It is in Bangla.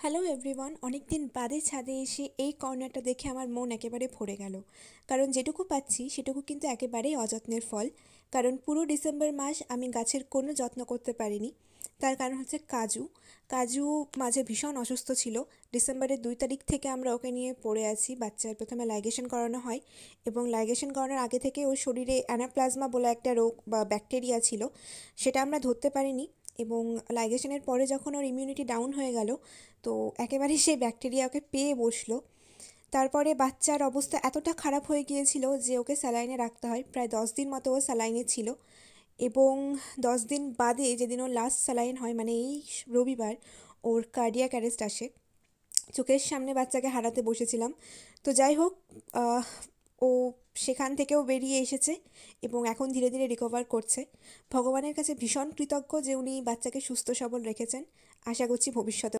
হ্যালো এভরিওয়ান, অনেক দিন বাদে ছাদে এসে এই কর্নারটা দেখে আমার মন একেবারে ভরে গেল। কারণ যেটুকু পাচ্ছি সেটুকু কিন্তু একেবারেই অযত্নের ফল। কারণ পুরো ডিসেম্বর মাস আমি গাছের কোনো যত্ন করতে পারিনি। তার কারণ হচ্ছে কাজু। কাজু মাঝে ভীষণ অসুস্থ ছিল। ডিসেম্বরের 2 তারিখ থেকে আমরা ওকে নিয়ে পড়ে আছি। বাচ্চার প্রথমে লাইগেশন করানো হয় এবং লাইগেশন করানোর আগে থেকে ওর শরীরে অ্যানাপ্লাজমা বলে একটা রোগ বা ব্যাকটেরিয়া ছিল, সেটা আমরা ধরতে পারিনি। এবং লাইগেশনের পরে যখন ওর ইমিউনিটি ডাউন হয়ে গেল, তো একেবারে সেই ব্যাকটেরিয়াকে পেয়ে বসলো। তারপরে বাচ্চার অবস্থা এতটা খারাপ হয়ে গিয়েছিল যে ওকে স্যালাইনে রাখতে হয়। প্রায় 10 দিন মতো ও স্যালাইনে ছিল। এবং 10 দিন বাদে যেদিন ওর লাস্ট স্যালাইন হয়, মানে এই রবিবার, ওর কার্ডিয়াক অ্যারেস্ট আসে। চোখের সামনে বাচ্চাকে হারাতে বসেছিলাম। তো যাই হোক, আহ, ও সেখান থেকেও বেরিয়ে এসেছে এবং এখন ধীরে ধীরে রিকভার করছে। ভগবানের কাছে ভীষণ কৃতজ্ঞ যে উনি বাচ্চাকে সুস্থ সবল রেখেছেন। আশা করছি ভবিষ্যতে